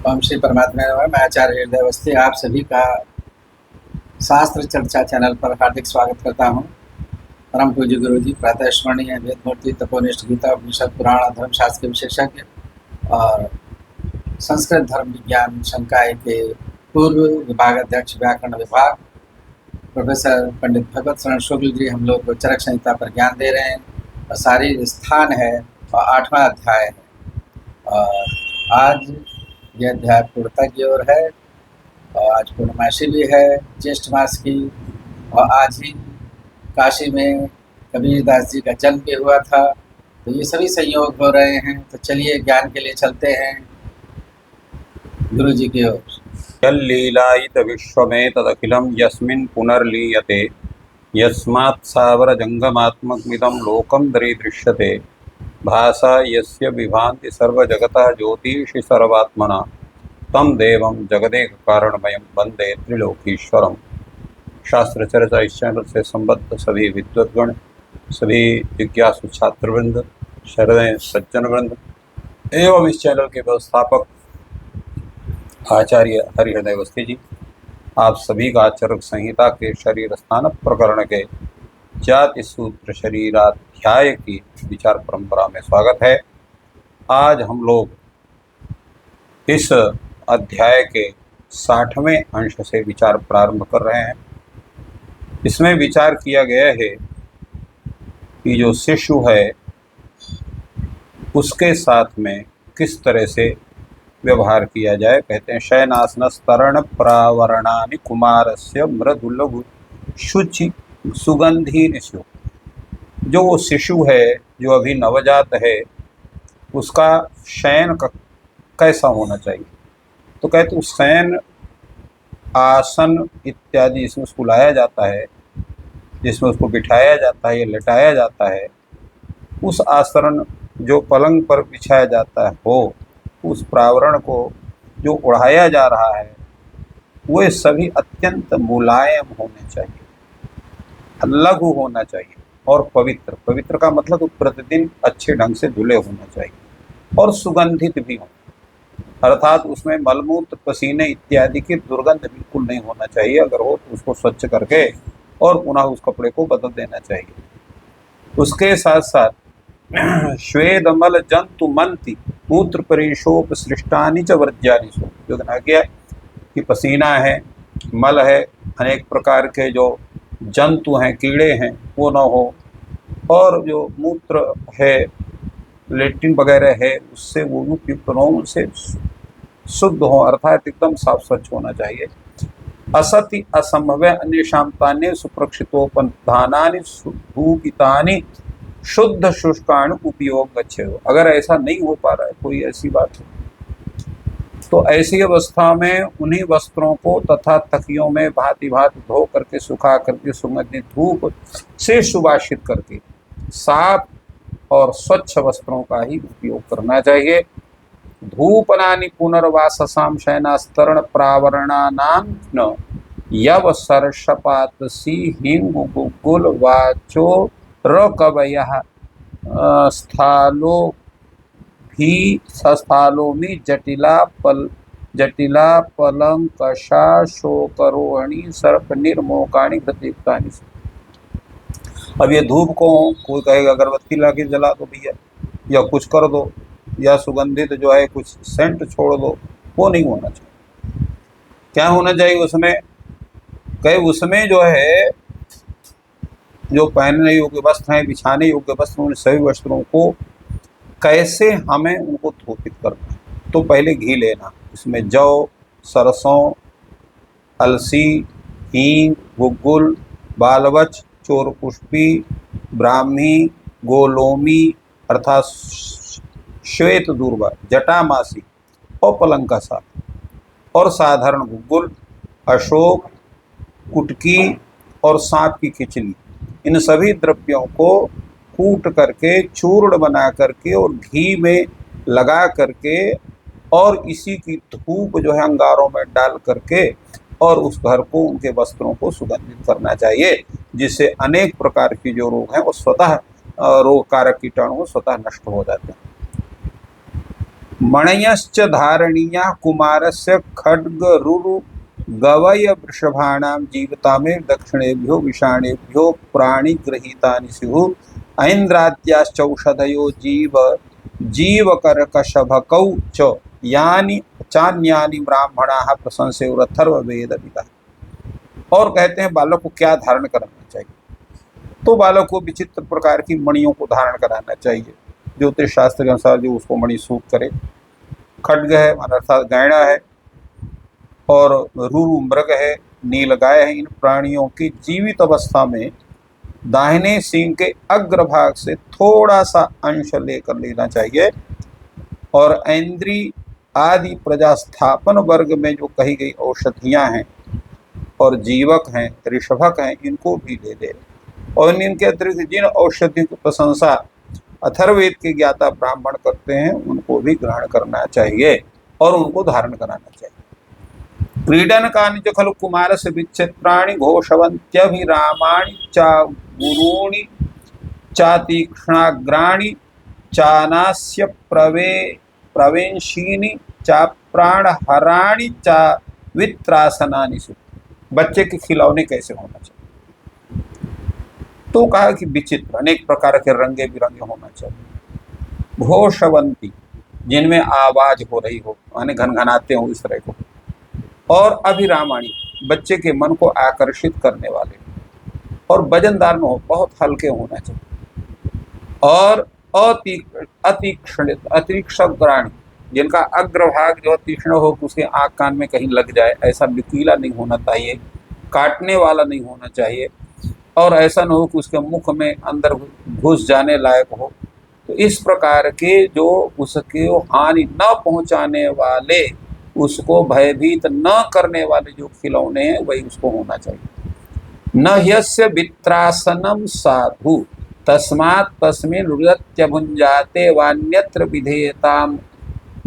ओम श्री परमात्मा नमः। मैं आचार्य हृदय अवस्थी आप सभी का शास्त्र चर्चा चैनल पर हार्दिक स्वागत करता हूँ। परम पूज्य गुरु जी प्रातः स्मरणीय वेदमूर्ति तपोनिष्ठ गीता उपनिषद पुराण धर्मशास्त्र के विशेषज्ञ और संस्कृत धर्म विज्ञान संकाय के पूर्व विभागाध्यक्ष व्याकरण विभाग प्रोफेसर पंडित भगवत शरण शुक्ल जी हम लोग को चरक संहिता पर ज्ञान दे रहे हैं। और सारी स्थान है और 8वां अध्याय है और आज यह अध्याय पूर्णता की ओर है और आज पूर्णमासी भी है ज्येष्ठ मास की। और आज ही काशी में कबीरदास जी का जन्म भी हुआ था, तो ये सभी संयोग हो रहे हैं। तो चलिए ज्ञान के लिए चलते हैं गुरु जी की ओर। यल्लीलायित विश्वमेतदखिलं यस्मिन् पुनर्लीयते यस्मात् सावरजङ्गमात्मकमिदं लोकं दरीदृश्यते भासा यस्य विभान्ति सर्वजगतः ज्योतिषि सर्वात्मना तं देवं जगदेककारणमयं वन्दे त्रिलोकीश्वरम्। शास्त्र चर्चा इस चैनल से संबद्ध सभी विद्वद्गण, सभी जिज्ञासु छात्रवृंद, शरदय सज्जनवृंद एवं इस चैनल के व्यवस्थापक आचार्य हरिहृदय अवस्थी जी, आप सभी का चरक संहिता के शरीर स्थान प्रकरण के जाति सूत्र शरीराध्याय की विचार परंपरा में स्वागत है। आज हम लोग इस अध्याय के 60वें अंश से विचार प्रारंभ कर रहे हैं। इसमें विचार किया गया है कि जो शिशु है उसके साथ में किस तरह से व्यवहार किया जाए। कहते हैं शयनासन तरण प्रावरणानि कुमारस्य मृदुलघु शुचि सुगंधी निशु। जो वो शिशु है, जो अभी नवजात है, उसका शयन कैसा होना चाहिए। तो कहते शयन आसन इत्यादि इसमें उसको लाया जाता है, जिसमें उसको बिठाया जाता है या लेटाया जाता है। उस आसन जो पलंग पर बिछाया जाता है हो, उस प्रावरण को जो उड़ाया जा रहा है, वे सभी अत्यंत मुलायम होने चाहिए, लघु होना चाहिए और पवित्र। पवित्र का मतलब प्रतिदिन अच्छे ढंग से धुले होना चाहिए और सुगंधित भी हो, अर्थात उसमें मलमूत्र पसीने इत्यादि की दुर्गंध बिल्कुल नहीं होना चाहिए। अगर हो तो उसको स्वच्छ करके और पुनः उस कपड़े को बदल देना चाहिए। उसके साथ साथ श्वेदमल जंतु मंति मूत्र परिशोप सृष्टानि च वर्ज्यानि सो। जो कहा गया कि पसीना है, मल है, अनेक प्रकार के जो जंतु हैं, कीड़े हैं, वो न हो, और जो मूत्र है, लेट्रिन वगैरह है, उससे वो उपयुक्त हो, उनसे शुद्ध हो, अर्थात एकदम साफ स्वच्छ होना चाहिए। असति असंभव अन्येषां तान्ये सुप्रक्षितोपधानानि सुभूकितानि शुद्ध शुष्काण उपयोग गच्छेत्। अगर ऐसा नहीं हो पा रहा है, कोई ऐसी बात है, तो ऐसी अवस्था में उन्हीं वस्त्रों को तथा तकियों में भांति भांति धो करके, सुखा करके, सुगंधित धूप से सुवासित करके साफ और स्वच्छ वस्त्रों का ही उपयोग करना चाहिए। धूपनानि पुनर्वाससां शयनास्तरण प्रावरणानां न यव सर्षपातसी हिंगुगुल वाचो रकवयः स्थालो भी स्थालो में जटिला पलंकषा शोकरोहिणी सर्प निर्मोकाणी प्रतीकानी। अब ये धूप को कोई कहेगा अगरबत्ती ला के जला दो भैया, या कुछ कर दो, या सुगंधित जो है कुछ सेंट छोड़ दो, वो नहीं होना चाहिए। क्या होना चाहिए उसमें? कहे उसमें जो है, जो पहनने योग्य वस्त्र हैं, बिछाने योग्य वस्त्र, उन सभी वस्त्रों को कैसे हमें उनको धूपित करना है। तो पहले घी लेना, इसमें जौ, सरसों, अलसी, हींग, गुग्गुल, बालवच, चोरपुष्पी, ब्राह्मी, गोलोमी अर्थात श्वेत दूर्वा, जटामासी और पलंकासा और साधारण गुग्गुल, अशोक, कुटकी और सांप की खिचली, इन सभी द्रव्यों को कूट करके, चूर्ण बना करके और घी में लगा करके और इसी की धूप जो है अंगारों में डाल करके और उस घर को, उनके वस्त्रों को सुगंधित करना चाहिए, जिससे अनेक प्रकार की जो रोग हैं वो स्वतः रोग कारक कीटाणु स्वतः नष्ट हो जाते हैं। मणयश्च धारणीया कुमारस्य खड्गरुरु गवय वृषभाणां जीवतामेव दक्षिणेभ्यो विषाणेभ्यो प्राणिगृहीतानि स्युः ऐन्द्राद्याश्चौषधयो जीवकर्कशभकौ च यानि चान्यानि ब्राह्मणाः प्रशंसेरथर्ववेदविदः। और कहते हैं बालक को क्या धारण कराना चाहिए, तो बालक को विचित्र प्रकार की मणियों को धारण कराना चाहिए, ज्योतिष शास्त्र के अनुसार जो उसको मणि सूट करे। खड्ग है अर्थात गैणा है, और रुरु मृग है, नील गाय है। इन प्राणियों की जीवित अवस्था में दाहिने सींग के अग्रभाग से थोड़ा सा अंश लेकर लेना चाहिए, और ऐन्द्री आदि प्रजास्थापन वर्ग में जो कही गई औषधियां हैं और जीवक हैं, ऋषभक हैं, इनको भी ले दे। और इनके अतिरिक्त जिन औषधियों की प्रशंसा अथर्ववेद के ज्ञाता ब्राह्मण करते हैं उनको भी ग्रहण करना चाहिए और उनको धारण कराना चाहिए। क्रीडन कानि च खलु कुमारस्य विचित्राणि घोषवन्त्यभिरामाणि चा गुरूणि चातीक्ष्णाग्राणि चानास्य प्रवेशीनि चा प्राणहराणि चा वित्रासनानि। बच्चे के खिलौने कैसे होना चाहिए, तो कहा कि विचित्र अनेक प्रकार के रंगे बिरंगे होना चाहिए। घोषवंती जिनमें आवाज हो रही हो, यानी घनघनाते हो इस तरह को। और अभिरामाणी बच्चे के मन को आकर्षित करने वाले, और वजनदार न हो, बहुत हल्के होना चाहिए। और अतीक्ष्णाग्राणी जिनका अग्रभाग जो तीक्ष्ण हो, उसके आँख कान में कहीं लग जाए, ऐसा नुकीला नहीं होना चाहिए, काटने वाला नहीं होना चाहिए, और ऐसा न हो कि उसके मुख में अंदर घुस जाने लायक हो। तो इस प्रकार के जो उसके हानि न पहुंचाने वाले, उसको भयभीत न करने वाले जो खिलौने हैं वही उसको होना चाहिए। न ह्यस्य वित्रासनम साधु तस्मात् तस्मिन् रुदत्यभुञ्जाते वान्यत्र विधेयताम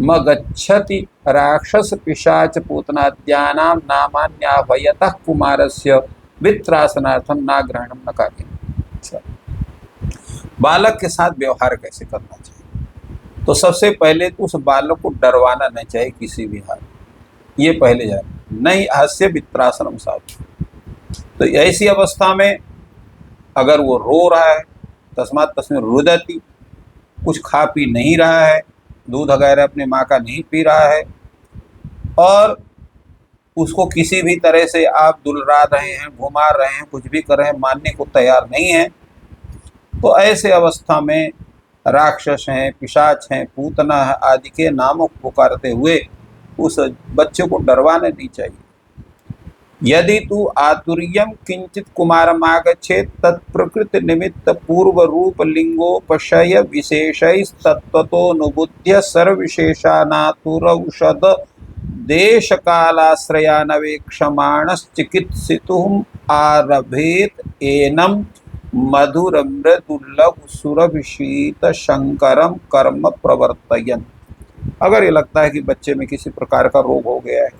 मगच्छति राक्षस पिशाच पूतनाद्यानां नामान्याभयतः कुमारस्य वित्रासनार्थम ना ग्रहणम न कार्यम। बालक के साथ व्यवहार कैसे करना चाहिए, तो सबसे पहले तो उस बालक को डरवाना नहीं चाहिए किसी भी हाल, ये पहले जाए। नहीं हास्य वित्रासनम साधु, तो ऐसी अवस्था में अगर वो रो रहा है, तस्मात् तस्मिन् रुदति, कुछ खा पी नहीं रहा है, दूध वगैरह अपने माँ का नहीं पी रहा है, और उसको किसी भी तरह से आप दुलरा रहे हैं, घुमा रहे हैं, कुछ भी कर रहे हैं, मानने को तैयार नहीं है, तो ऐसे अवस्था में राक्षस हैं, पिशाच हैं, पूतना है आदि के नामों को पुकारते हुए उस बच्चे को डरवाना नहीं चाहिए। यदि तू आतुर्यम किंचित कुमारमागच्छेत् तत्प्रकृति निमित्त पूर्व रूप लिंगोपशय विशेषैस्तत्त्वतो नुबुध्य सर्वविशेषानातुरौषध देश कालाश्रयानवेक्षमाणश्चिकित्सितुम् आरभेत एनम मधुर मृदुलघु सुरभिषीत शंकरम कर्म प्रवर्तयन्। अगर ये लगता है कि बच्चे में किसी प्रकार का रोग हो गया है,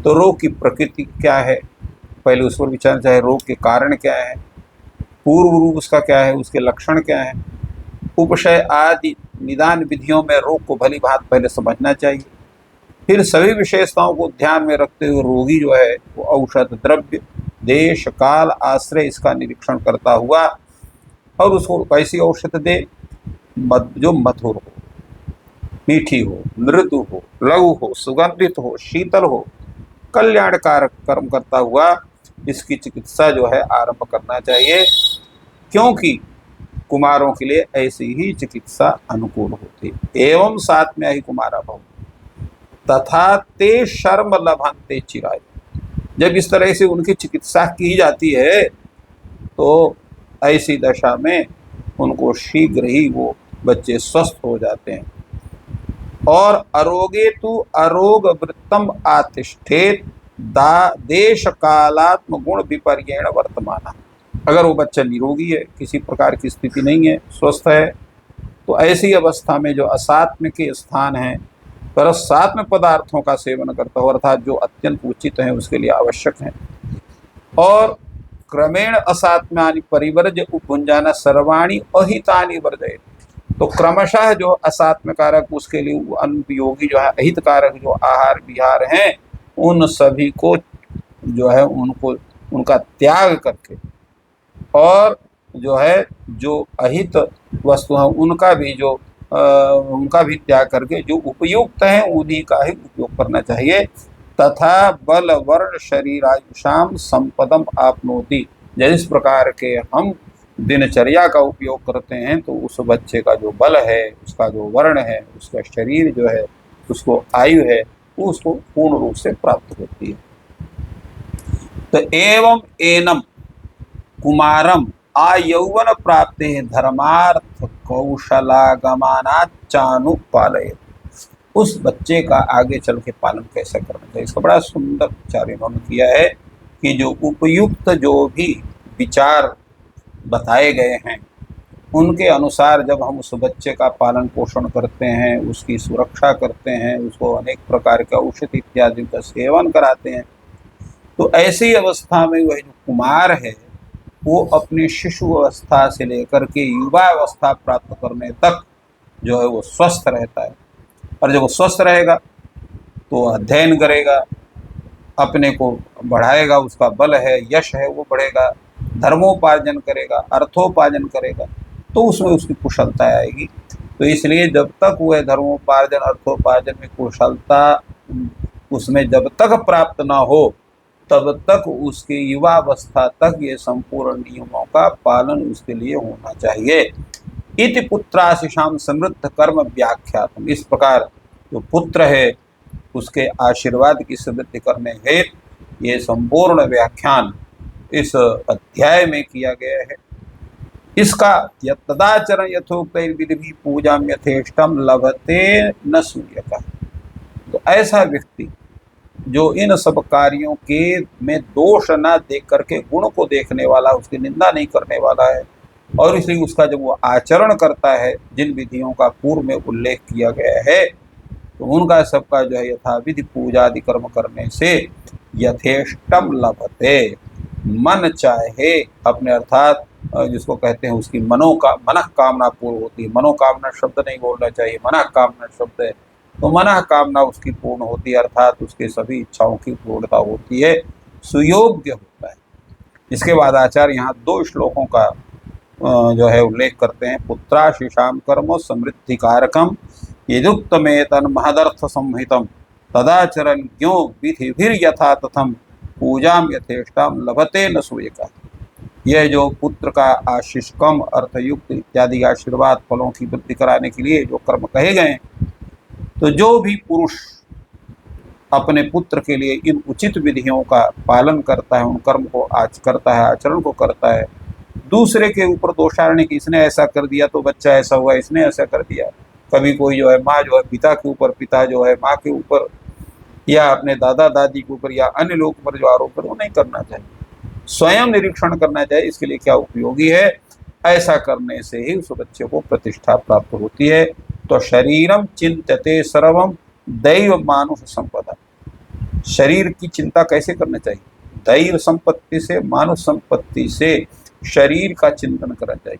तो रोग की प्रकृति क्या है, पहले उस पर विचार चाहे, रोग के कारण क्या है, पूर्व रूप उसका क्या है, उसके लक्षण क्या है, उपशय आदि निदान विधियों में रोग को भली भांति पहले समझना चाहिए। फिर सभी विशेषताओं को ध्यान में रखते हुए रोगी जो है वो औषध द्रव्य देश काल आश्रय इसका निरीक्षण करता हुआ, और उसको कैसी औषध दे, जो मधुर हो, मीठी हो, मृदु हो, लघु हो, सुगंधित हो, शीतल हो, कल्याणकारक कर्म करता हुआ इसकी चिकित्सा जो है आरंभ करना चाहिए, क्योंकि कुमारों के लिए ऐसी ही चिकित्सा अनुकूल होती। एवं साथ में ही कुमारा भव तथा ते शर्म लभंते चिराय। जब इस तरह से उनकी चिकित्सा की जाती है तो ऐसी दशा में उनको शीघ्र ही वो बच्चे स्वस्थ हो जाते हैं। और अरोगे तु अरोग वृत्तम आतिष्ठेत देश कालात्म गुण विपर्येण वर्तमान। अगर वो बच्चा निरोगी है, किसी प्रकार की स्थिति नहीं है, स्वस्थ है, तो ऐसी अवस्था में जो असात्म के स्थान हैं पर सात्म पदार्थों का सेवन करता हो, अर्थात जो अत्यंत उचित हैं उसके लिए आवश्यक हैं, और क्रमेण असात्म्यानि परिवर्ज्य उपभुंजाना सर्वाणि अहितानि वर्जयेत्। तो क्रमशः जो असात्म कारक उसके लिए वो अनुपयोगी जो है अहित कारक जो आहार विहार हैं उन सभी को जो है उनको उनका त्याग करके और जो है जो अहित वस्तु है उनका भी त्याग करके जो उपयुक्त है उन्हीं का ही उपयोग करना चाहिए। तथा बल वर्ण शरीरायुषाम संपदम आपनोति, जिस प्रकार के हम दिनचर्या का उपयोग करते हैं तो उस बच्चे का जो बल है, उसका जो वर्ण है, उसका शरीर जो है, उसको आयु है, वो उसको पूर्ण रूप से प्राप्त होती है। तो एवं एनम कुमारम आयौवन प्राप्ते धर्मार्थ कौशलागमानाचानुपालय, उस बच्चे का आगे चल के पालन कैसे करना चाहिए, इसका बड़ा सुंदर विचार इन्होंने किया है कि जो उपयुक्त जो भी विचार बताए गए हैं उनके अनुसार जब हम उस बच्चे का पालन पोषण करते हैं, उसकी सुरक्षा करते हैं, उसको अनेक प्रकार के औषधि इत्यादि का सेवन कराते हैं, तो ऐसी अवस्था में वह जो कुमार है वो अपनी शिशु अवस्था से लेकर के युवा अवस्था प्राप्त करने तक जो है वो स्वस्थ रहता है। और जब वो स्वस्थ रहेगा तो अध्ययन करेगा, अपने को बढ़ाएगा, उसका बल है, यश है, वो बढ़ेगा, धर्मोपार्जन करेगा, अर्थोपार्जन करेगा, तो उसमें उसकी कुशलता आएगी। तो इसलिए जब तक वह धर्मोपार्जन अर्थोपार्जन में कुशलता उसमें जब तक प्राप्त ना हो तब तक उसकी युवावस्था तक ये संपूर्ण नियमों का पालन उसके लिए होना चाहिए। इति पुत्राशिषाम समृद्ध कर्म व्याख्यातम, इस प्रकार जो पुत्र है उसके आशीर्वाद की समृद्धि करने हेतु ये संपूर्ण व्याख्यान इस अध्याय में किया गया है। इसका तदाचरण यथोक्त विधि पूजा यथेष्टम लभते न सूर्य, तो ऐसा व्यक्ति जो इन सब कार्यों के में दोष ना देख करके गुण को देखने वाला, उसकी निंदा नहीं करने वाला है, और इसलिए उसका जब वो आचरण करता है जिन विधियों का पूर्व में उल्लेख किया गया है तो उनका सबका जो है यथाविधि पूजा आदि कर्म करने से यथेष्टम लभते, मन चाहे अपने अर्थात जिसको कहते हैं उसकी मन कामना पूर्ण होती है। मनोकामना शब्द नहीं बोलना चाहिए, मन कामना शब्द है, तो मन कामना उसकी पूर्ण होती है, अर्थात उसके सभी इच्छाओं की पूर्णता होती है, सुयोग्य होता है। इसके बाद आचार्य यहाँ 2 श्लोकों का जो है उल्लेख करते हैं। पुत्राशिषाम कर्म समृद्धि कारकम यदुक्तमेतन महदर्थ संहितम तदाचरण ज्ञो विधिभिर यथा तथम पूजाम यथेष्टाम लभते न सूयका, यह जो पुत्र का आशीष कम अर्थयुक्त इत्यादि आशीर्वाद फलों की वृद्धि कराने के लिए जो कर्म कहे गए, तो जो भी पुरुष अपने पुत्र के लिए इन उचित विधियों का पालन करता है, उन कर्म को करता है, आचरण को करता है, दूसरे के ऊपर दोषारोपण कि इसने ऐसा कर दिया तो बच्चा ऐसा हुआ, इसने ऐसा कर दिया, कभी कोई जो है माँ जो है पिता के ऊपर, पिता जो है माँ के ऊपर, या अपने दादा दादी के ऊपर या अन्य लोग पर जो आरोप करे वो नहीं करना चाहिए, स्वयं निरीक्षण करना चाहिए इसके लिए क्या उपयोगी है। ऐसा करने से ही उस बच्चे को प्रतिष्ठा प्राप्त होती है। तो शरीरम चिंतते सर्वम दैव मानुष संपदा, शरीर की चिंता कैसे करना चाहिए, दैव संपत्ति से, मानुष संपत्ति से शरीर का चिंतन करना चाहिए।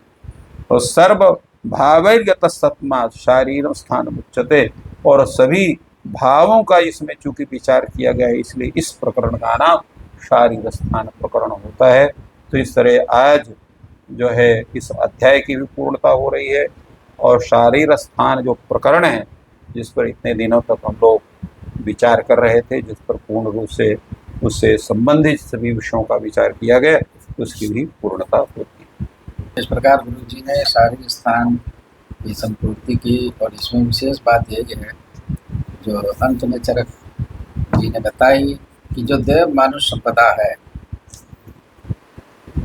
और सर्व भावैर्गत सत्मा शारीरम स्थान उच्यते, और सभी भावों का इसमें चूंकि विचार किया गया है इसलिए इस प्रकरण का नाम शारीर स्थान प्रकरण होता है। तो इस तरह आज जो है इस अध्याय की भी पूर्णता हो रही है, और शारीर स्थान जो प्रकरण है जिस पर इतने दिनों तक हम लोग विचार कर रहे थे, जिस पर पूर्ण रूप से उससे संबंधित सभी विषयों का विचार किया गया, उसकी भी पूर्णता होती है। इस प्रकार गुरु जी ने शारीरिक स्थान की संपूर्ति की, और इसमें विशेष बात यही है जो अंत में चरक जी ने बताई कि जो देव मानुष संपदा है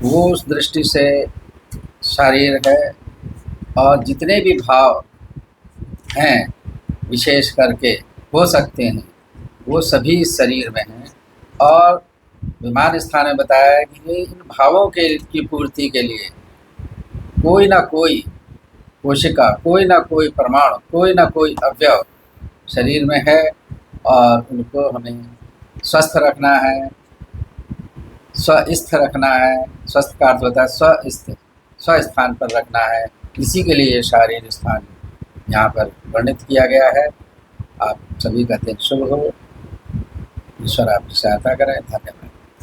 वो उस दृष्टि से शारीर है, और जितने भी भाव हैं विशेष करके हो सकते हैं वो सभी इस शरीर में हैं। और विमान स्थान में बताया है कि इन भावों की पूर्ति के लिए कोई ना कोई कोशिका, कोई ना कोई परमाणु, कोई ना कोई अवयव शरीर में है, और उनको हमें स्वस्थ रखना है, स्वस्थ रखना है। स्वस्थ का अर्थ होता है स्वस्थ, स्वस्थान पर रखना है, इसी के लिए ये शारीरिक स्थान यहाँ पर वर्णित किया गया है। आप सभी का दिन शुभ हो। ईश्वर आपकी सहायता करें। धन्यवाद।